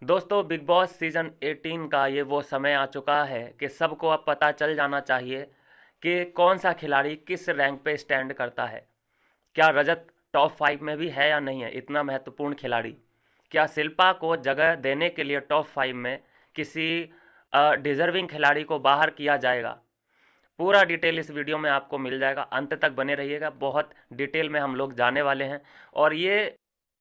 दोस्तों big boss season 18 का ये वो समय आ चुका है कि सबको अब पता चल जाना चाहिए कि कौन सा खिलाड़ी किस रैंक पे स्टैंड करता है। क्या रजत टॉप 5 में भी है या नहीं है, इतना महत्वपूर्ण खिलाड़ी। क्या शिल्पा को जगह देने के लिए टॉप 5 में किसी डिजर्विंग खिलाड़ी को बाहर किया जाएगा। पूरा डिटेल इस वीडियो में आपको मिल जाएगा, अंत तक बने रहिएगा। बहुत डिटेल में हम लोग जाने वाले हैं और ये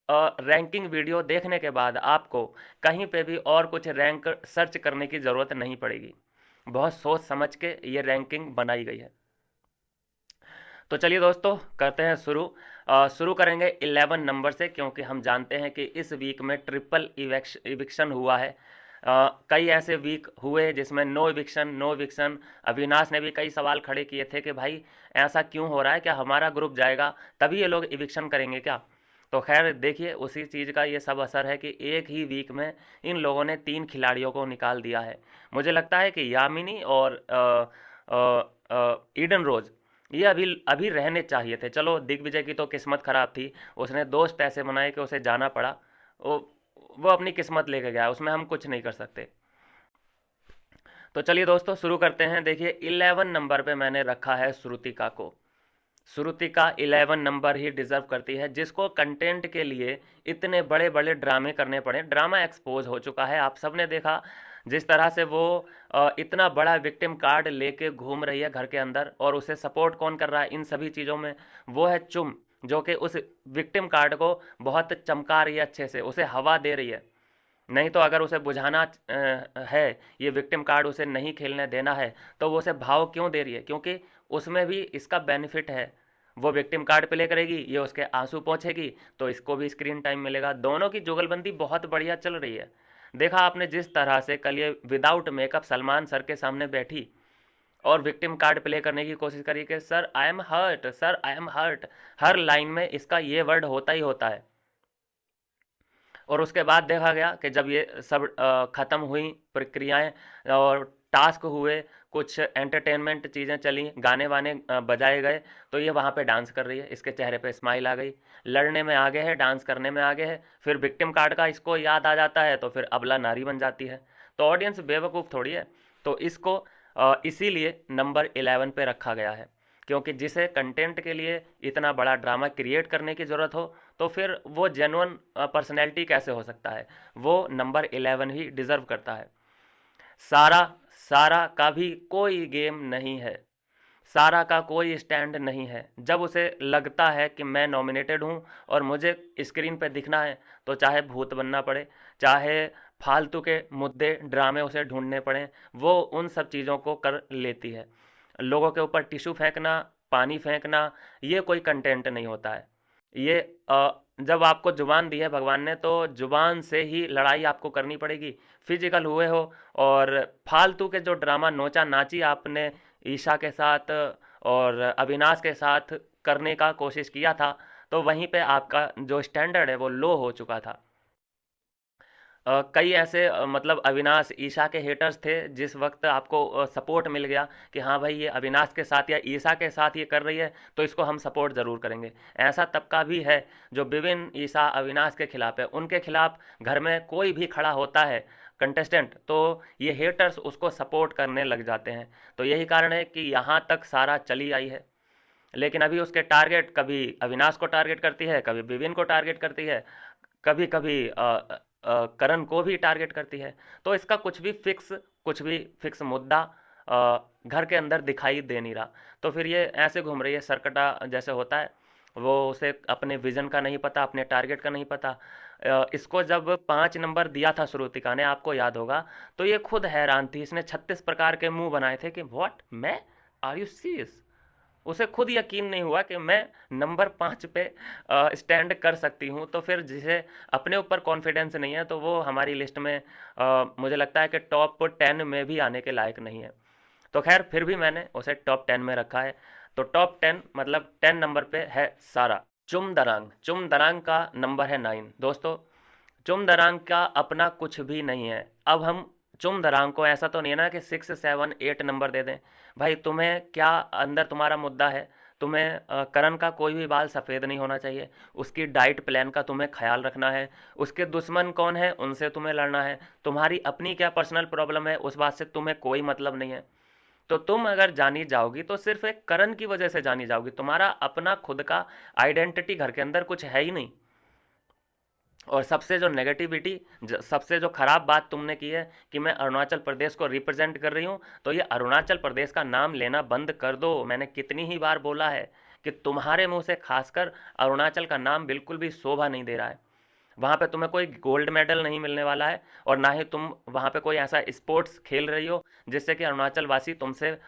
रैंकिंग वीडियो देखने के बाद आपको कहीं पे भी और कुछ रैंक सर्च करने की ज़रूरत नहीं पड़ेगी। बहुत सोच समझ के ये रैंकिंग बनाई गई है। तो चलिए दोस्तों करते हैं शुरू। शुरू करेंगे 11 नंबर से, क्योंकि हम जानते हैं कि इस वीक में ट्रिपल इविक्शन हुआ है। कई ऐसे वीक हुए जिसमें no eviction no eviction. Avinash ने भी कई सवाल खड़े किए थे कि भाई ऐसा क्यों हो रहा है, क्या हमारा ग्रुप जाएगा तभी ये लोग इविक्शन करेंगे क्या। तो खैर देखिए उसी चीज़ का ये सब असर है कि एक ही वीक में इन लोगों ने 3 खिलाड़ियों को निकाल दिया है। मुझे लगता है कि यामिनी और ईडन रोज़ ये अभी अभी रहने चाहिए थे। चलो दिग्विजय की तो किस्मत खराब थी, उसने दोस्त ऐसे बनाए कि उसे जाना पड़ा। वो वो अपनी किस्मत लेके गया, उसमें हम कुछ नहीं कर सकते। तो चलिए दोस्तों शुरू करते हैं। देखिए 11 नंबर पे मैंने रखा है श्रुतिका को। श्रुतिका 11 नंबर ही डिजर्व करती है, जिसको कंटेंट के लिए इतने बड़े बड़े ड्रामे करने पड़े। ड्रामा एक्सपोज हो चुका है, आप सबने देखा जिस तरह से वो इतना बड़ा विक्टिम कार्ड लेके घूम रही है घर के अंदर, और उसे सपोर्ट कौन कर रहा है इन सभी चीज़ों में, वो है चुम, जो कि उस विक्टिम कार्ड को बहुत चमका रही है, अच्छे से उसे हवा दे रही है। नहीं तो अगर उसे बुझाना है, ये विक्टिम कार्ड उसे नहीं खेलने देना है, तो वो उसे भाव क्यों दे रही है, क्योंकि उसमें भी इसका बेनिफिट है। वो विक्टिम कार्ड प्ले करेगी, ये उसके आंसू पहुँचेगी, तो इसको भी स्क्रीन टाइम मिलेगा। दोनों की जुगलबंदी बहुत बढ़िया चल रही है। देखा आपने जिस तरह से कल ये विदाउट मेकअप सलमान सर के सामने बैठी और विक्टिम कार्ड प्ले करने की कोशिश करी कि sir I am hurt, sir I am hurt. हर लाइन में इसका ये वर्ड होता ही होता है। और उसके बाद देखा गया कि जब ये सब ख़त्म हुई प्रक्रियाएं और टास्क हुए, कुछ एंटरटेनमेंट चीज़ें चली, गाने वाने बजाए गए, तो ये वहाँ पे डांस कर रही है, इसके चेहरे पे स्माइल आ गई। लड़ने में आगे है, डांस करने में आगे है। फिर विक्टिम कार्ड का इसको याद आ जाता है तो फिर अबला नारी बन जाती है। तो ऑडियंस बेवकूफ़ थोड़ी है। तो इसको इसीलिए नंबर 11 पे रखा गया है, क्योंकि जिसे कंटेंट के लिए इतना बड़ा ड्रामा क्रिएट करने की ज़रूरत हो, तो फिर वो जेन्युइन पर्सनैलिटी कैसे हो सकता है। वो नंबर 11 ही डिज़र्व करता है। सारा सारा का भी कोई गेम नहीं है, सारा का कोई स्टैंड नहीं है। जब उसे लगता है कि मैं नॉमिनेटेड हूँ और मुझे स्क्रीन पे दिखना है, तो चाहे भूत बनना पड़े, चाहे फालतू के मुद्दे ड्रामे उसे ढूंढने पड़े, वो उन सब चीज़ों को कर लेती है। लोगों के ऊपर टिश्यू फेंकना, पानी फेंकना, ये कोई कंटेंट नहीं होता है। ये जब आपको जुबान दी है भगवान ने, तो जुबान से ही लड़ाई आपको करनी पड़ेगी। फिजिकल हुए हो और फालतू के जो ड्रामा नोचा नाची आपने ईशा के साथ और अविनाश के साथ करने का कोशिश किया था, तो वहीं पे आपका जो स्टैंडर्ड है वो लो हो चुका था। कई ऐसे मतलब अविनाश ईशा के हेटर्स थे, जिस वक्त आपको सपोर्ट मिल गया कि हाँ भाई ये अविनाश के साथ या ईशा के साथ ये कर रही है, तो इसको हम सपोर्ट ज़रूर करेंगे। ऐसा तबका भी है जो विभिन्न ईशा अविनाश के खिलाफ है, उनके खिलाफ घर में कोई भी खड़ा होता है कंटेस्टेंट, तो ये हेटर्स उसको सपोर्ट करने लग जाते हैं। तो यही कारण है कि यहाँ तक सारा चली आई है। लेकिन अभी उसके टारगेट कभी अविनाश को टारगेट करती है, कभी विविन को टारगेट करती है, कभी कभी करण को भी टारगेट करती है। तो इसका कुछ भी फिक्स मुद्दा घर के अंदर दिखाई दे नहीं रहा। तो फिर ये ऐसे घूम रही है सरकटा जैसे होता है। वो उसे अपने विज़न का नहीं पता, अपने टारगेट का नहीं पता। इसको जब 5 नंबर दिया था श्रुतिका ने, आपको याद होगा, तो ये खुद हैरान थी। इसने 36 प्रकार के मुंह बनाए थे कि व्हाट, मैं, आर यू सीरियस। उसे खुद यकीन नहीं हुआ कि मैं नंबर 5 पे स्टैंड कर सकती हूँ। तो फिर जिसे अपने ऊपर कॉन्फिडेंस नहीं है, तो वो हमारी लिस्ट में मुझे लगता है कि टॉप 10 में भी आने के लायक नहीं है। तो खैर फिर भी मैंने उसे टॉप 10 में रखा है। तो टॉप 10 मतलब 10 नंबर पे है सारा। चुम दरांग का नंबर है 9 दोस्तों। चुम दरांग का अपना कुछ भी नहीं है। अब हम चुम दरांग को ऐसा तो नहीं है ना कि 6, 7, 8 नंबर दे दें। भाई तुम्हें क्या अंदर तुम्हारा मुद्दा है, तुम्हें करण का कोई भी बाल सफ़ेद नहीं होना चाहिए, उसकी डाइट प्लान का तुम्हें ख्याल रखना है, उसके दुश्मन कौन है उनसे तुम्हें लड़ना है, तुम्हारी अपनी क्या पर्सनल प्रॉब्लम है उस बात से तुम्हें कोई मतलब नहीं है। तो तुम अगर जानी जाओगी तो सिर्फ एक करण की वजह से जानी जाओगी, तुम्हारा अपना खुद का आइडेंटिटी घर के अंदर कुछ है ही नहीं। और सबसे जो नेगेटिविटी, सबसे जो ख़राब बात तुमने की है कि मैं अरुणाचल प्रदेश को रिप्रेजेंट कर रही हूँ, तो ये अरुणाचल प्रदेश का नाम लेना बंद कर दो। मैंने कितनी ही बार बोला है कि तुम्हारे मुंह से खासकर अरुणाचल का नाम बिल्कुल भी शोभा नहीं दे रहा है। वहाँ पे तुम्हें कोई गोल्ड मेडल नहीं मिलने वाला है, और ना ही तुम वहाँ पे कोई ऐसा स्पोर्ट्स खेल रही हो जिससे कि अरुणाचल वासी तुमसे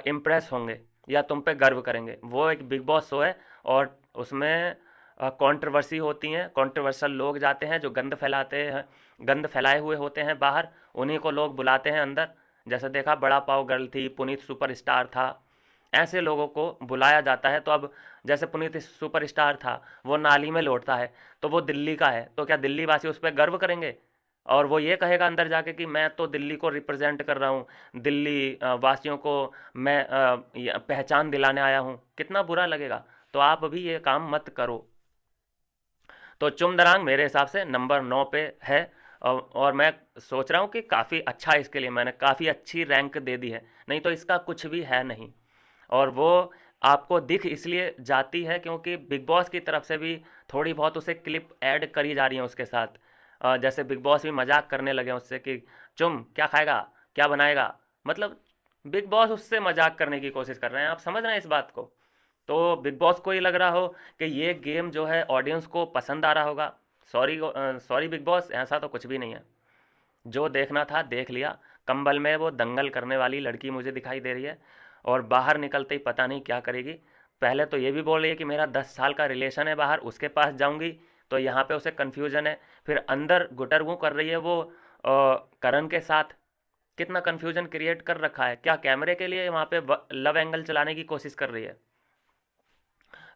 इम्प्रेस होंगे या तुम पे गर्व करेंगे। वो एक बिग बॉस शो है, और उसमें कंट्रोवर्सी होती हैं, कंट्रोवर्शियल लोग जाते हैं जो गंद फैलाते हैं, गंद फैलाए हुए होते हैं बाहर, उन्हीं को लोग बुलाते हैं अंदर। जैसे देखा, बड़ा पाव गर्ल थी, पुनीत सुपरस्टार था, ऐसे लोगों को बुलाया जाता है। तो अब जैसे पुनीत सुपरस्टार था, वो नाली में लौटता है, तो वो दिल्ली का है, तो क्या दिल्ली वासी उस पर गर्व करेंगे? और वो ये कहेगा अंदर जाके कि मैं तो दिल्ली को रिप्रेजेंट कर रहा हूँ, दिल्ली वासियों को मैं पहचान दिलाने आया हूँ। कितना बुरा लगेगा। तो आप अभी ये काम मत करो। तो चुमदरांग मेरे हिसाब से नंबर 9 पे है। और मैं सोच रहा हूँ कि काफ़ी अच्छा, इसके लिए मैंने काफ़ी अच्छी रैंक दे दी है, नहीं तो इसका कुछ भी है नहीं। और वो आपको दिख इसलिए जाती है क्योंकि बिग बॉस की तरफ से भी थोड़ी बहुत उसे क्लिप ऐड करी जा रही हैं उसके साथ। जैसे बिग बॉस भी मजाक करने लगे हैं उससे कि चुम क्या खाएगा, क्या बनाएगा, मतलब बिग बॉस उससे मजाक करने की कोशिश कर रहे हैं। आप समझ रहे हैं इस बात को? तो बिग बॉस को ही लग रहा हो कि ये गेम जो है ऑडियंस को पसंद आ रहा होगा। सॉरी सॉरी बिग बॉस, ऐसा तो कुछ भी नहीं है। जो देखना था देख लिया। कंबल में वो दंगल करने वाली लड़की मुझे दिखाई दे रही है, और बाहर निकलते ही पता नहीं क्या करेगी। पहले तो ये भी बोल रही है कि मेरा 10 साल का रिलेशन है बाहर, उसके पास जाऊंगी, तो यहाँ पे उसे कन्फ्यूजन है। फिर अंदर गुटरगू कर रही है वो करण के साथ। कितना कन्फ्यूजन क्रिएट कर रखा है, क्या कैमरे के लिए वहाँ पे लव एंगल चलाने की कोशिश कर रही है?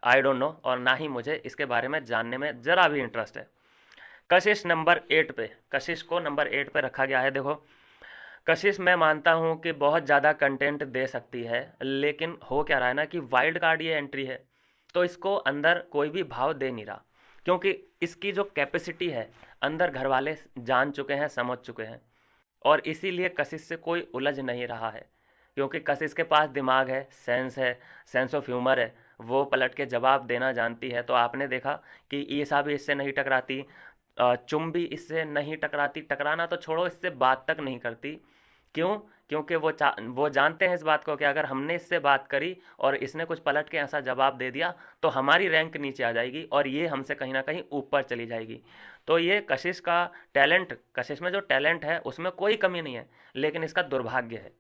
आई डोंट नो, और ना ही मुझे इसके बारे में जानने में ज़रा भी इंटरेस्ट है। कशिश नंबर 8 पे, कशिश को नंबर 8 पे रखा गया है। देखो, कशिश मैं मानता हूँ कि बहुत ज़्यादा कंटेंट दे सकती है, लेकिन हो क्या रहा है ना कि वाइल्ड कार्ड ये एंट्री है, तो इसको अंदर कोई भी भाव दे नहीं रहा, क्योंकि इसकी जो कैपेसिटी है अंदर घर वाले जान चुके हैं, समझ चुके हैं। और इसीलिए कशिश से कोई उलझ नहीं रहा है, क्योंकि कशिश के पास दिमाग है, सेंस ऑफ ह्यूमर है, वो पलट के जवाब देना जानती है। तो आपने देखा कि ईसा भी इससे नहीं टकराती, चुम भी इससे नहीं टकराती, टकराना तो छोड़ो, इससे बात तक नहीं करती। क्यों? क्योंकि वो जानते हैं इस बात को कि अगर हमने इससे बात करी और इसने कुछ पलट के ऐसा जवाब दे दिया तो हमारी रैंक नीचे आ जाएगी और ये हमसे कहीं ना कहीं ऊपर चली जाएगी। तो ये कशिश का टैलेंट, कशिश में जो टैलेंट है उसमें कोई कमी नहीं है, लेकिन इसका दुर्भाग्य है।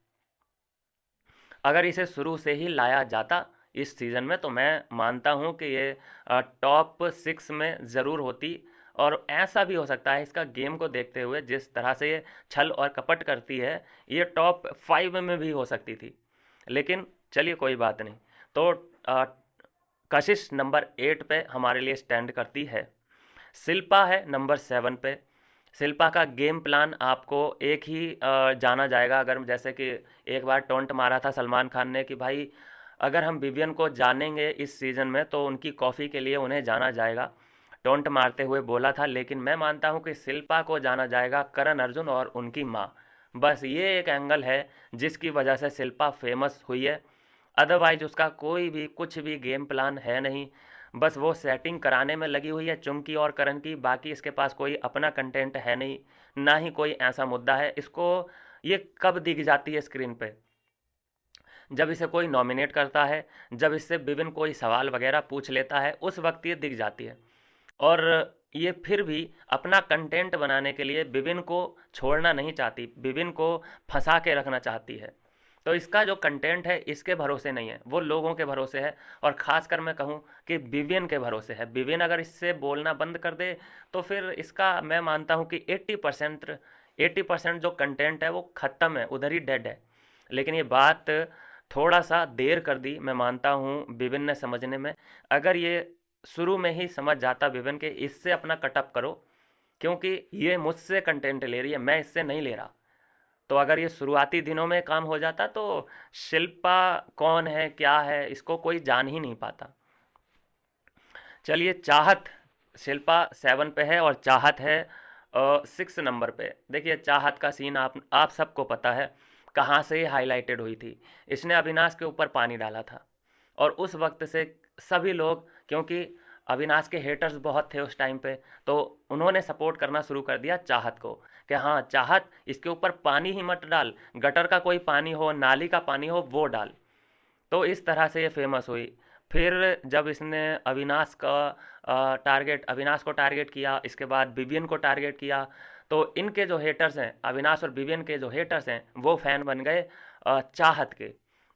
अगर इसे शुरू से ही लाया जाता इस सीज़न में, तो मैं मानता हूँ कि ये टॉप 6 में ज़रूर होती। और ऐसा भी हो सकता है, इसका गेम को देखते हुए जिस तरह से ये छल और कपट करती है, ये टॉप 5 में भी हो सकती थी। लेकिन चलिए कोई बात नहीं। तो अ, कशिश नंबर 8 पे हमारे लिए स्टैंड करती है। शिल्पा है नंबर 7 पे। शिल्पा का गेम प्लान आपको एक ही जाना जाएगा। अगर जैसे कि एक बार टोंट मारा था सलमान खान ने कि भाई अगर हम विवियन को जानेंगे इस सीज़न में तो उनकी कॉफ़ी के लिए उन्हें जाना जाएगा, टोंट मारते हुए बोला था। लेकिन मैं मानता हूँ कि शिल्पा को जाना जाएगा करण अर्जुन और उनकी माँ। बस ये एक एंगल है जिसकी वजह से शिल्पा फेमस हुई है। अदरवाइज उसका कोई भी कुछ भी गेम प्लान है नहीं, बस वो सेटिंग कराने में लगी हुई है चुमकी और करण की। बाकी इसके पास कोई अपना कंटेंट है नहीं, ना ही कोई ऐसा मुद्दा है इसको। ये कब दिख जाती है स्क्रीन पे? जब इसे कोई नॉमिनेट करता है, जब इससे विभिन्न कोई सवाल वगैरह पूछ लेता है, उस वक्त ये दिख जाती है। और ये फिर भी अपना कंटेंट बनाने के लिए विभिन्न को छोड़ना नहीं चाहती, विभिन्न को फंसा के रखना चाहती है। तो इसका जो कंटेंट है इसके भरोसे नहीं है, वो लोगों के भरोसे है। और ख़ासकर मैं कहूँ कि विवियन के भरोसे है। विवियन अगर इससे बोलना बंद कर दे तो फिर इसका मैं मानता हूँ कि 80% जो कंटेंट है वो ख़त्म है, उधर ही डेड है। लेकिन ये बात थोड़ा सा देर कर दी, मैं मानता हूँ विविन ने समझने में। अगर ये शुरू में ही समझ जाता विविन के इससे अपना कटअप करो, क्योंकि ये मुझसे कंटेंट ले रही है, मैं इससे नहीं ले रहा, तो अगर ये शुरुआती दिनों में काम हो जाता तो शिल्पा कौन है क्या है इसको कोई जान ही नहीं पाता। चलिए चाहत, शिल्पा 7 पे है और चाहत है 6 नंबर पे। देखिए चाहत का सीन आप सबको पता है कहाँ से ये हाईलाइटेड हुई थी। इसने अविनाश के ऊपर पानी डाला था और उस वक्त से सभी लोग, क्योंकि अविनाश के हेटर्स बहुत थे उस टाइम पे, तो उन्होंने सपोर्ट करना शुरू कर दिया चाहत को कि हाँ चाहत इसके ऊपर पानी ही मत डाल, गटर का कोई पानी हो, नाली का पानी हो वो डाल। तो इस तरह से ये फेमस हुई। फिर जब इसने अविनाश को टारगेट किया, इसके बाद विवियन को टारगेट किया, तो इनके जो हेटर्स हैं, अविनाश और विवियन के जो हेटर्स हैं, वो फैन बन गए चाहत के,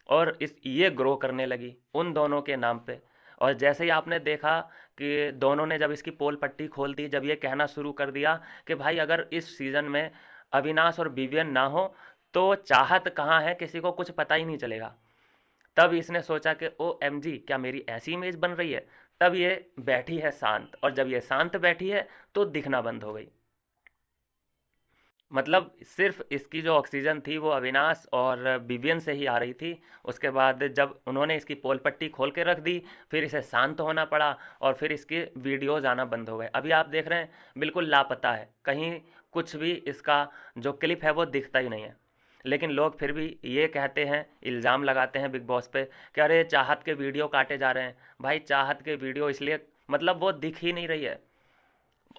और इस ये ग्रो करने लगी उन दोनों के नाम पे। और जैसे ही आपने देखा कि दोनों ने जब इसकी पोल पट्टी खोल दी, जब ये कहना शुरू कर दिया कि भाई अगर इस सीज़न में अविनाश और विवियन ना हो तो चाहत कहाँ है किसी को कुछ पता ही नहीं चलेगा, तब इसने सोचा कि ओ एम जी क्या मेरी ऐसी इमेज बन रही है। तब ये बैठी है शांत, और जब ये शांत बैठी है तो दिखना बंद हो गई। मतलब सिर्फ इसकी जो ऑक्सीजन थी वो अविनाश और विवियन से ही आ रही थी। उसके बाद जब उन्होंने इसकी पोल पट्टी खोल के रख दी, फिर इसे शांत होना पड़ा और फिर इसके वीडियोज़ आना बंद हो गए। अभी आप देख रहे हैं बिल्कुल लापता है, कहीं कुछ भी इसका जो क्लिप है वो दिखता ही नहीं है। लेकिन लोग फिर भी ये कहते हैं, इल्ज़ाम लगाते हैं बिग बॉस पे कि अरे चाहत के वीडियो काटे जा रहे हैं। भाई चाहत के वीडियो इसलिए, मतलब वो दिख ही नहीं रही है।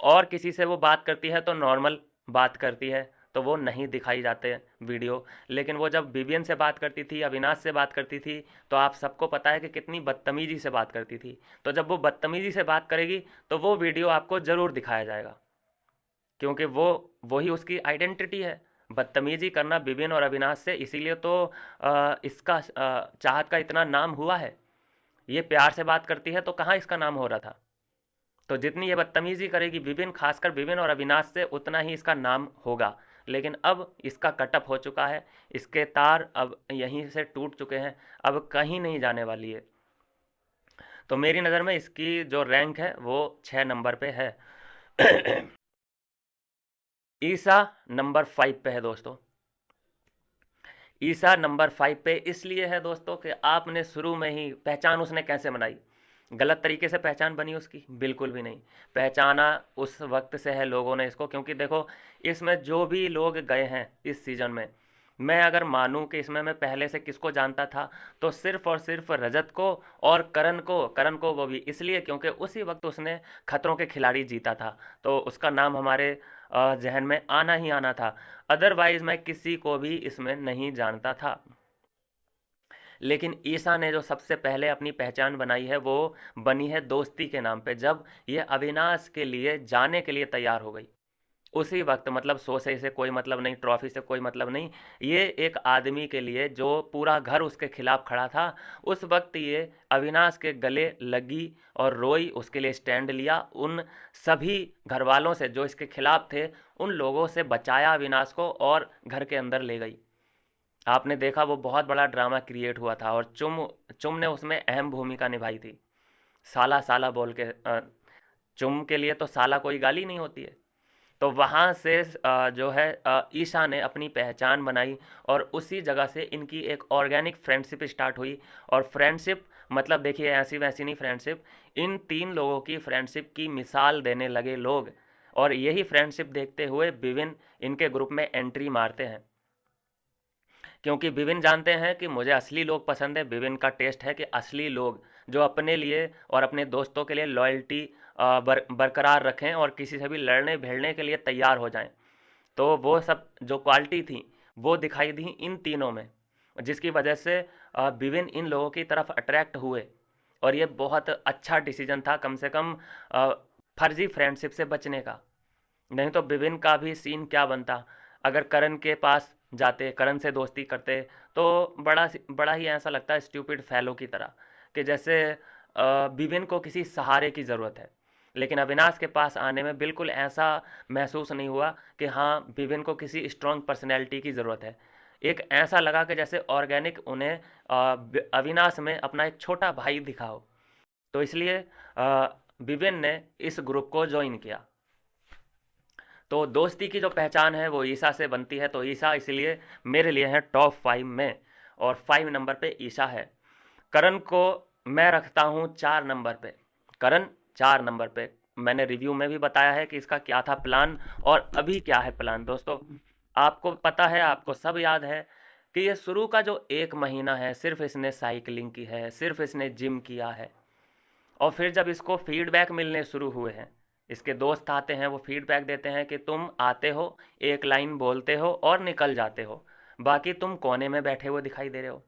और किसी से वो बात करती है तो नॉर्मल बात करती है, तो वो नहीं दिखाई जाते वीडियो। लेकिन वो जब विवियन से बात करती थी, अविनाश से बात करती थी, तो आप सबको पता है कि कितनी बदतमीजी से बात करती थी। तो जब वो बदतमीजी से बात करेगी तो वो वीडियो आपको ज़रूर दिखाया जाएगा, क्योंकि वो वही उसकी आइडेंटिटी है, बदतमीजी करना विवियन और अविनाश से। इसीलिए तो इसका चाहत का इतना नाम हुआ है। ये प्यार से बात करती है तो कहाँ इसका नाम हो रहा था। तो जितनी ये बदतमीजी करेगी विभिन्न, खासकर विभिन्न और अविनाश से, उतना ही इसका नाम होगा। लेकिन अब इसका कटअप हो चुका है, इसके तार अब यहीं से टूट चुके हैं, अब कहीं नहीं जाने वाली है। तो मेरी नज़र में इसकी जो रैंक है वो 6 नंबर पे है। ईसा नंबर 5 पे है दोस्तों। ईसा नंबर 5 पे इसलिए है दोस्तों कि आपने शुरू में ही पहचान उसने कैसे बनाई। गलत तरीके से पहचान बनी उसकी, बिल्कुल भी नहीं। पहचाना उस वक्त से है लोगों ने इसको, क्योंकि देखो इसमें जो भी लोग गए हैं इस सीज़न में, मैं अगर मानूं कि इसमें मैं पहले से किसको जानता था तो सिर्फ और सिर्फ रजत को और करण को वो भी इसलिए क्योंकि उसी वक्त उसने खतरों के खिलाड़ी जीता था, तो उसका नाम हमारे जहन में आना ही आना था। अदरवाइज मैं किसी को भी इसमें नहीं जानता था। लेकिन ईसा ने जो सबसे पहले अपनी पहचान बनाई है वो बनी है दोस्ती के नाम पे, जब ये अविनाश के लिए जाने के लिए तैयार हो गई। उसी वक्त, मतलब 100 से इसे कोई मतलब नहीं, ट्रॉफी से कोई मतलब नहीं, ये एक आदमी के लिए जो पूरा घर उसके खिलाफ खड़ा था, उस वक्त ये अविनाश के गले लगी और रोई, उसके लिए स्टैंड लिया। उन सभी घर वालों से जो इसके खिलाफ थे, उन लोगों से बचाया अविनाश को और घर के अंदर ले गई। आपने देखा वो बहुत बड़ा ड्रामा क्रिएट हुआ था, और चुम चुम ने उसमें अहम भूमिका निभाई थी। साला साला बोल के चुम के लिए तो साला कोई गाली नहीं होती है। तो वहाँ से जो है ईशा ने अपनी पहचान बनाई, और उसी जगह से इनकी एक ऑर्गेनिक फ्रेंडशिप स्टार्ट हुई। और फ्रेंडशिप मतलब देखिए ऐसी वैसी नहीं फ्रेंडशिप, इन 3 लोगों की फ्रेंडशिप की मिसाल देने लगे लोग। और यही फ्रेंडशिप देखते हुए विविन इनके ग्रुप में एंट्री मारते हैं, क्योंकि विविन जानते हैं कि मुझे असली लोग पसंद है। विविन का टेस्ट है कि असली लोग जो अपने लिए और अपने दोस्तों के लिए लॉयल्टी बरकरार रखें और किसी से भी लड़ने भिड़ने के लिए तैयार हो जाएं। तो वो सब जो क्वालिटी थी वो दिखाई दी इन तीनों में, जिसकी वजह से विविन इन लोगों की तरफ अट्रैक्ट हुए। और ये बहुत अच्छा डिसीजन था कम से कम फर्जी फ्रेंडशिप से बचने का। नहीं तो विभिन्न का भी सीन क्या बनता अगर करण के पास जाते, करण से दोस्ती करते, तो बड़ा ही ऐसा लगता है स्टूपिड फैलो की तरह, कि जैसे विभिन्न को किसी सहारे की ज़रूरत है। लेकिन अविनाश के पास आने में बिल्कुल ऐसा महसूस नहीं हुआ कि हाँ विभिन्न को किसी स्ट्रॉन्ग पर्सनैलिटी की ज़रूरत है। एक ऐसा लगा कि जैसे ऑर्गेनिक उन्हें अविनाश में अपना एक छोटा भाई दिखा हो। तो इसलिए विभिन्न ने इस ग्रुप को ज्वाइन किया। तो दोस्ती की जो पहचान है वो ईशा से बनती है, तो ईशा इसलिए मेरे लिए है टॉप 5 में, और 5 नंबर पे ईशा है। करण को मैं रखता हूँ 4 नंबर पे। करण 4 नंबर पे। मैंने रिव्यू में भी बताया है कि इसका क्या था प्लान और अभी क्या है प्लान। दोस्तों, आपको पता है, आपको सब याद है कि ये शुरू का जो 1 महीना है सिर्फ इसने साइकिलिंग की है, सिर्फ इसने जिम किया है। और फिर जब इसको फीडबैक मिलने शुरू हुए हैं, इसके दोस्त आते हैं, वो फीडबैक देते हैं कि तुम आते हो, एक लाइन बोलते हो और निकल जाते हो, बाकी तुम कोने में बैठे हुए दिखाई दे रहे हो।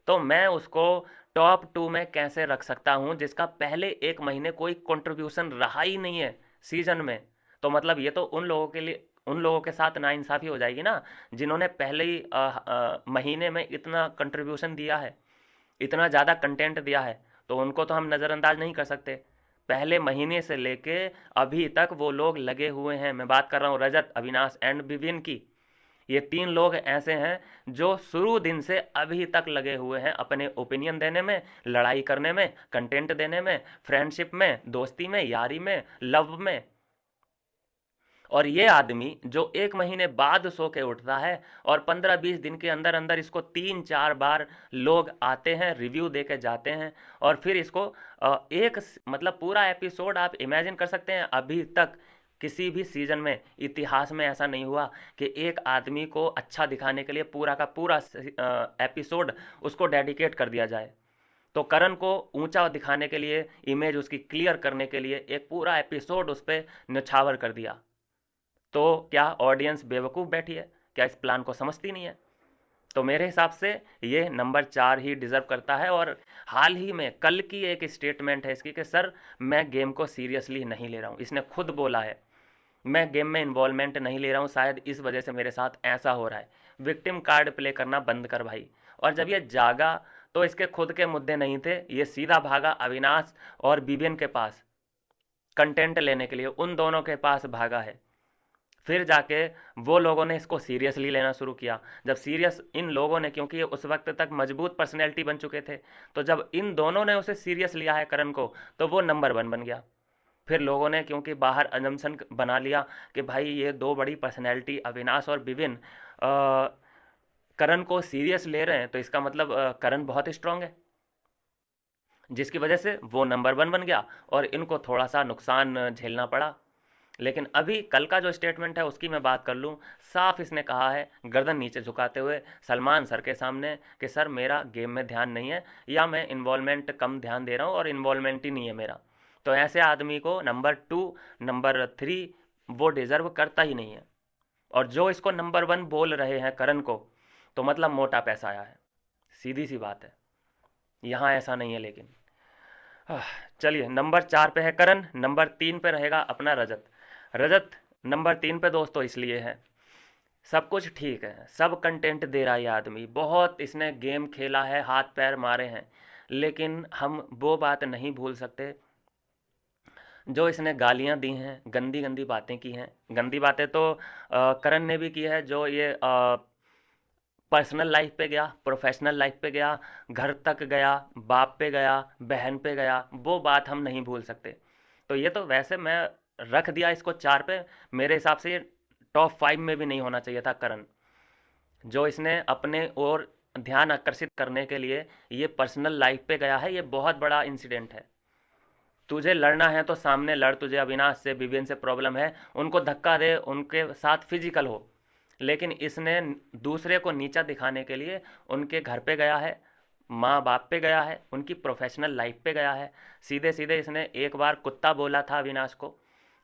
तो मैं उसको टॉप 2 में कैसे रख सकता हूँ जिसका पहले 1 महीने कोई कंट्रीब्यूशन रहा ही नहीं है सीजन में। तो मतलब ये तो उन लोगों के लिए, उन लोगों के साथ नाइंसाफ़ी हो जाएगी ना, जिन्होंने पहले ही महीने में इतना कंट्रीब्यूशन दिया है, इतना ज़्यादा कंटेंट दिया है, तो उनको तो हम नज़रअंदाज नहीं कर सकते। पहले महीने से लेके अभी तक वो लोग लगे हुए हैं। मैं बात कर रहा हूँ रजत, अविनाश एंड विविन की। ये 3 लोग ऐसे हैं जो शुरू दिन से अभी तक लगे हुए हैं अपने ओपिनियन देने में, लड़ाई करने में, कंटेंट देने में, फ्रेंडशिप में, दोस्ती में, यारी में, लव में। और ये आदमी जो 1 महीने बाद सो के उठता है और 15-20 दिन के अंदर अंदर इसको 3-4 बार लोग आते हैं, रिव्यू दे के जाते हैं, और फिर इसको मतलब पूरा एपिसोड आप इमेजिन कर सकते हैं। अभी तक किसी भी सीजन में, इतिहास में ऐसा नहीं हुआ कि एक आदमी को अच्छा दिखाने के लिए पूरा का पूरा एपिसोड उसको डेडिकेट कर दिया जाए। तो करण को ऊंचा दिखाने के लिए, इमेज उसकी क्लियर करने के लिए एक पूरा एपिसोड उस पर न्यौछावर कर दिया। तो क्या ऑडियंस बेवकूफ़ बैठी है? क्या इस प्लान को समझती नहीं है? तो मेरे हिसाब से ये नंबर 4 ही डिज़र्व करता है। और हाल ही में कल की एक स्टेटमेंट है इसकी कि सर, मैं गेम को सीरियसली नहीं ले रहा हूँ। इसने खुद बोला है, मैं गेम में इन्वॉल्वमेंट नहीं ले रहा हूँ, शायद इस वजह से मेरे साथ ऐसा हो रहा है। विक्टिम कार्ड प्ले करना बंद कर भाई। और जब ये जागा तो इसके खुद के मुद्दे नहीं थे, ये सीधा भागा अविनाश और बिबिन के पास कंटेंट लेने के लिए, उन दोनों के पास भागा है। फिर जाके वो लोगों ने इसको सीरियसली लेना शुरू किया। जब सीरियस इन लोगों ने, क्योंकि ये उस वक्त तक मजबूत पर्सनैलिटी बन चुके थे, तो जब इन दोनों ने उसे सीरियस लिया है करण को, तो वो नंबर 1 बन गया। फिर लोगों ने क्योंकि बाहर अजम्पशन बना लिया कि भाई ये 2 बड़ी पर्सनैलिटी अविनाश और विविन करण को सीरियस ले रहे हैं, तो इसका मतलब करण बहुत स्ट्रांग है, जिसकी वजह से वो नंबर 1 बन गया और इनको थोड़ा सा नुकसान झेलना पड़ा। लेकिन अभी कल का जो स्टेटमेंट है उसकी मैं बात कर लूँ, साफ इसने कहा है गर्दन नीचे झुकाते हुए सलमान सर के सामने कि सर, मेरा गेम में ध्यान नहीं है, या मैं इन्वॉल्वमेंट कम ध्यान दे रहा हूँ और इन्वॉल्वमेंट ही नहीं है मेरा। तो ऐसे आदमी को नंबर 2, नंबर 3 वो डिज़र्व करता ही नहीं है। और जो इसको नंबर 1 बोल रहे हैं करण को, तो मतलब मोटा पैसा आया है, सीधी सी बात है। यहाँ ऐसा नहीं है लेकिन। चलिए, नंबर 4 पे है करण, नंबर 3 पे रहेगा अपना रजत। रजत नंबर 3 पे दोस्तों इसलिए है, सब कुछ ठीक है, सब कंटेंट दे रहा है ये आदमी, बहुत इसने गेम खेला है, हाथ पैर मारे हैं, लेकिन हम वो बात नहीं भूल सकते जो इसने गालियां दी हैं, गंदी गंदी बातें की हैं। गंदी बातें तो करण ने भी की है, जो ये पर्सनल लाइफ पे गया, प्रोफेशनल लाइफ पे गया, घर तक गया, बाप पे गया, बहन पे गया, वो बात हम नहीं भूल सकते। तो ये तो वैसे मैं रख दिया इसको 4 पे। मेरे हिसाब से ये टॉप 5 में भी नहीं होना चाहिए था करण। जो इसने अपने और ध्यान आकर्षित करने के लिए ये पर्सनल लाइफ पे गया है, ये बहुत बड़ा इंसिडेंट है। तुझे लड़ना है तो सामने लड़, तुझे अविनाश से, विवेन से प्रॉब्लम है, उनको धक्का दे, उनके साथ फिजिकल हो। लेकिन इसने दूसरे को नीचा दिखाने के लिए उनके घर पे गया है, माँ बाप पे गया है, उनकी प्रोफेशनल लाइफ पे गया है। सीधे सीधे इसने एक बार कुत्ता बोला था अविनाश को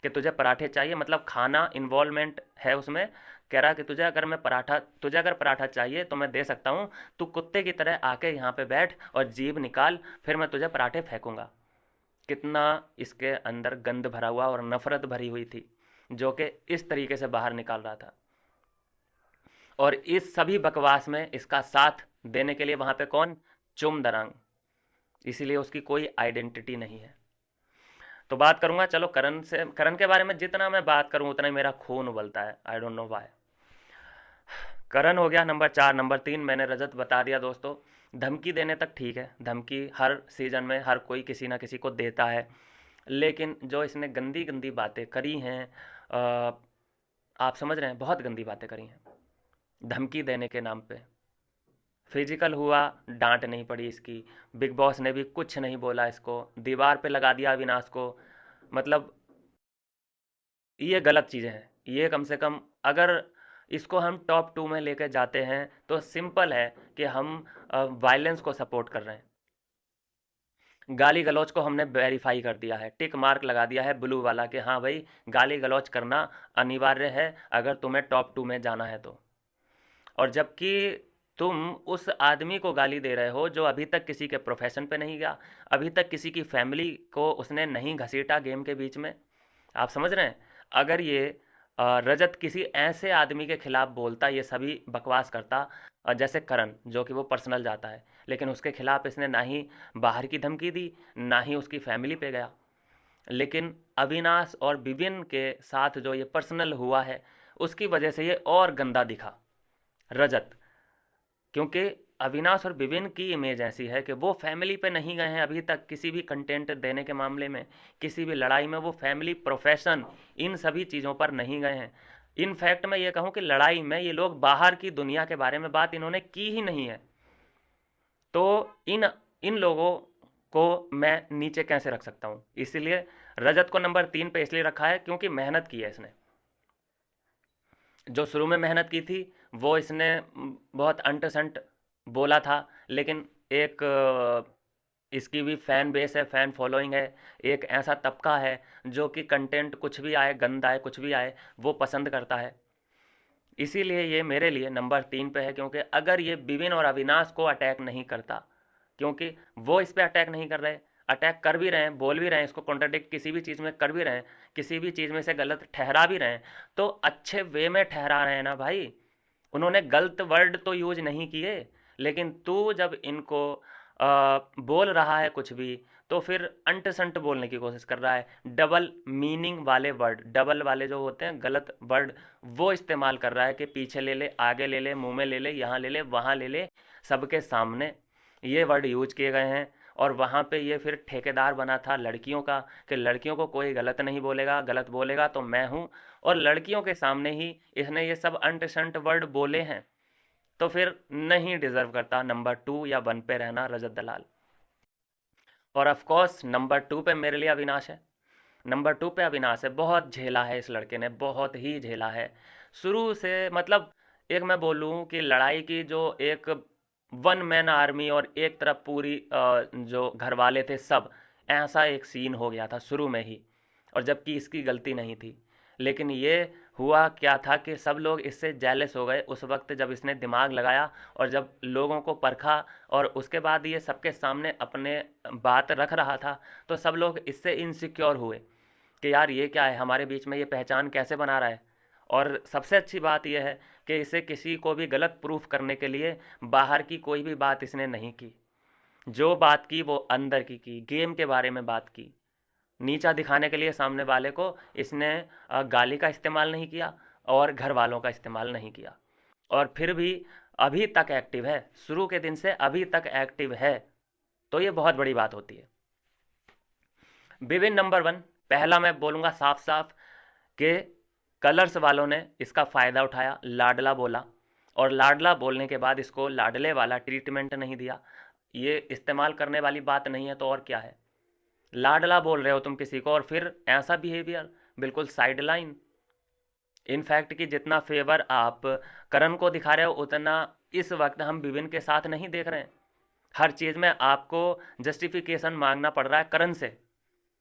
कि तुझे पराठे चाहिए, मतलब खाना इन्वॉल्वमेंट है उसमें। कह रहा कि तुझे अगर पराठा चाहिए तो मैं दे सकता हूँ, तू कुत्ते की तरह आके यहाँ पे बैठ और जीभ निकाल, फिर मैं तुझे पराठे फेंकूंगा। कितना इसके अंदर गंद भरा हुआ और नफरत भरी हुई थी, जो कि इस तरीके से बाहर निकाल रहा था। और इस सभी बकवास में इसका साथ देने के लिए वहां पे कौन? चुम दरांग। इसीलिए उसकी कोई आइडेंटिटी नहीं है। तो बात करूंगा, चलो करण के बारे में जितना मैं बात करूं उतना ही मेरा खून उबलता है, आई डोंट नो वाई। करण हो गया नंबर 4। नंबर 3 मैंने रजत बता दिया दोस्तों। धमकी देने तक ठीक है, धमकी हर सीजन में हर कोई किसी ना किसी को देता है, लेकिन जो इसने गंदी गंदी बातें करी हैं, आप समझ रहे हैं, बहुत गंदी बातें करी हैं धमकी देने के नाम पे। फिजिकल हुआ, डांट नहीं पड़ी इसकी, बिग बॉस ने भी कुछ नहीं बोला, इसको दीवार पे लगा दिया अविनाश को। मतलब ये गलत चीज़ें हैं, ये कम से कम अगर इसको हम टॉप टू में लेकर जाते हैं तो सिंपल है कि हम वायलेंस को सपोर्ट कर रहे हैं। गाली गलौज को हमने वेरीफाई कर दिया है, टिक मार्क लगा दिया है ब्लू वाला कि हाँ भाई गाली गलौज करना अनिवार्य है अगर तुम्हें टॉप टू में जाना है तो। और जबकि तुम उस आदमी को गाली दे रहे हो जो अभी तक किसी के प्रोफेशन पे नहीं गया, अभी तक किसी की फैमिली को उसने नहीं घसीटा गेम के बीच में। आप समझ रहे हैं, अगर ये रजत किसी ऐसे आदमी के खिलाफ बोलता, ये सभी बकवास करता, जैसे करण जो कि वो पर्सनल जाता है, लेकिन उसके खिलाफ इसने ना ही बाहर की धमकी दी, ना ही उसकी फैमिली पे गया। लेकिन अविनाश और विपिन के साथ जो ये पर्सनल हुआ है उसकी वजह से ये और गंदा दिखा रजत। क्योंकि अविनाश और विपिन की इमेज ऐसी है कि वो फैमिली पे नहीं गए हैं अभी तक किसी भी कंटेंट देने के मामले में, किसी भी लड़ाई में वो फैमिली, प्रोफेशन, इन सभी चीज़ों पर नहीं गए हैं। इनफैक्ट मैं ये कहूँ कि लड़ाई में ये लोग बाहर की दुनिया के बारे में बात इन्होंने की ही नहीं है। तो इन इन लोगों को मैं नीचे कैसे रख सकता हूँ, इसीलिए रजत को नंबर 3 पे इसलिए रखा है क्योंकि मेहनत की है इसने। जो शुरू में मेहनत की थी वो इसने बहुत अंट संट बोला था, लेकिन एक इसकी भी फैन बेस है, फैन फॉलोइंग है, एक ऐसा तबका है जो कि कंटेंट कुछ भी आए, गंद आए, कुछ भी आए, वो पसंद करता है। इसीलिए ये मेरे लिए नंबर 3 पे है, क्योंकि अगर ये विपिन और अविनाश को अटैक नहीं करता, क्योंकि वो इस पे अटैक नहीं कर रहे, अटैक कर भी रहे हैं, बोल भी रहे हैं, इसको कॉन्ट्राडिक्ट किसी भी चीज़ में कर भी रहे हैं, किसी भी चीज़ में से गलत ठहरा भी रहे हैं, तो अच्छे वे में ठहरा रहे हैं ना भाई। उन्होंने गलत वर्ड तो यूज नहीं किए, लेकिन तू जब इनको बोल रहा है कुछ भी, तो फिर अंट संट बोलने की कोशिश कर रहा है, डबल मीनिंग वाले वर्ड, डबल वाले जो होते हैं गलत वर्ड, वो इस्तेमाल कर रहा है कि पीछे ले ले, आगे ले ले, मुंह में ले ले, यहाँ ले ले, वहाँ ले ले, सबके सामने ये वर्ड यूज किए गए हैं। और वहाँ पे ये फिर ठेकेदार बना था लड़कियों का कि लड़कियों को कोई गलत नहीं बोलेगा, गलत बोलेगा तो मैं हूँ, और लड़कियों के सामने ही इसने ये सब अंट शंट वर्ड बोले हैं। तो फिर नहीं डिजर्व करता नंबर 2 या 1 पे रहना रजत दलाल। और ऑफ कोर्स नंबर 2 पे मेरे लिए अविनाश है। नंबर 2 पे अविनाश है, बहुत झेला है इस लड़के ने, बहुत ही झेला है शुरू से। मतलब एक मैं बोलूँ कि लड़ाई की जो एक वन मैन आर्मी और एक तरफ पूरी जो घर वाले थे सब, ऐसा एक सीन हो गया था शुरू में ही, और जबकि इसकी गलती नहीं थी। लेकिन ये हुआ क्या था कि सब लोग इससे जेलस हो गए उस वक्त जब इसने दिमाग लगाया और जब लोगों को परखा, और उसके बाद ये सबके सामने अपने बात रख रहा था, तो सब लोग इससे इनसिक्योर हुए कि यार ये क्या है, हमारे बीच में ये पहचान कैसे बना रहा है। और सबसे अच्छी बात यह है कि इसे किसी को भी गलत प्रूफ करने के लिए बाहर की कोई भी बात इसने नहीं की, जो बात की वो अंदर की गेम के बारे में बात की। नीचा दिखाने के लिए सामने वाले को इसने गाली का इस्तेमाल नहीं किया और घर वालों का इस्तेमाल नहीं किया, और फिर भी अभी तक एक्टिव है, शुरू के दिन से अभी तक एक्टिव है, तो ये बहुत बड़ी बात होती है। विभिन्न नंबर 1, पहला मैं बोलूँगा साफ साफ कि कलर्स वालों ने इसका फ़ायदा उठाया, लाडला बोला, और लाडला बोलने के बाद इसको लाडले वाला ट्रीटमेंट नहीं दिया। ये इस्तेमाल करने वाली बात नहीं है तो और क्या है। लाडला बोल रहे हो तुम किसी को और फिर ऐसा बिहेवियर, बिल्कुल साइड लाइन। इनफैक्ट कि जितना फेवर आप करण को दिखा रहे हो उतना इस वक्त हम विपिन के साथ नहीं देख रहे हैं। हर चीज़ में आपको जस्टिफिकेशन मांगना पड़ रहा है करण से,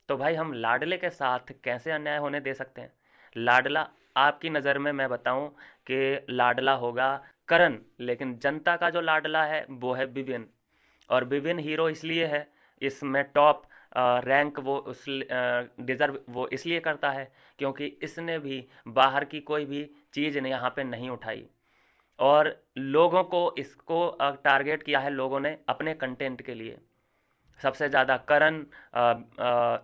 तो भाई हम लाडले के साथ कैसे अन्याय होने दे सकते हैं। लाडला आपकी नज़र में मैं बताऊं कि लाडला होगा करण, लेकिन जनता का जो लाडला है वो है विपिन। और विपिन हीरो इसलिए है, इसमें टॉप रैंक वो उस डिज़र्व वो इसलिए करता है क्योंकि इसने भी बाहर की कोई भी चीज़ ने यहाँ पे नहीं उठाई, और लोगों को इसको टारगेट किया है लोगों ने अपने कंटेंट के लिए। सबसे ज़्यादा करण,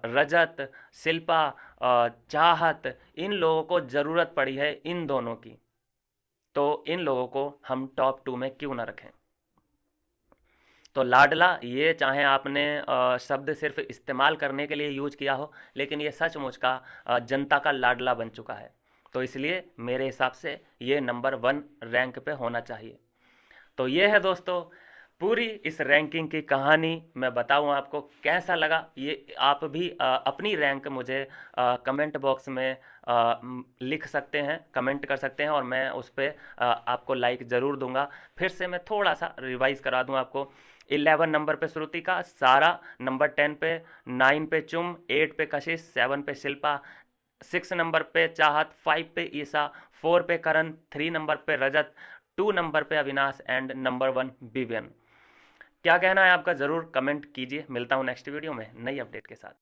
रजत, शिल्पा, चाहत, इन लोगों को ज़रूरत पड़ी है इन दोनों की, तो इन लोगों को हम टॉप 2 में क्यों ना रखें। तो लाडला ये चाहे आपने शब्द सिर्फ इस्तेमाल करने के लिए यूज किया हो, लेकिन ये सचमुच का जनता का लाडला बन चुका है। तो इसलिए मेरे हिसाब से ये नंबर 1 रैंक पे होना चाहिए। तो ये है दोस्तों पूरी इस रैंकिंग की कहानी। मैं बताऊं आपको कैसा लगा, ये आप भी अपनी रैंक मुझे कमेंट बॉक्स में लिख सकते हैं, कमेंट कर सकते हैं, और मैं उस पर आपको लाइक ज़रूर दूंगा। फिर से मैं थोड़ा सा रिवाइज करा दूं आपको। 11 नंबर पे श्रुति का, सारा नंबर 10 पे, 9 पे चुम, 8 पे कशिश, 7 पे शिल्पा, 6 नंबर पे चाहत, 5 पे ईसा, 4 पे करण, 3 नंबर पे रजत, 2 नंबर पे अविनाश एंड नंबर 1 विवियन। क्या कहना है आपका ज़रूर कमेंट कीजिए। मिलता हूँ नेक्स्ट वीडियो में नई अपडेट के साथ।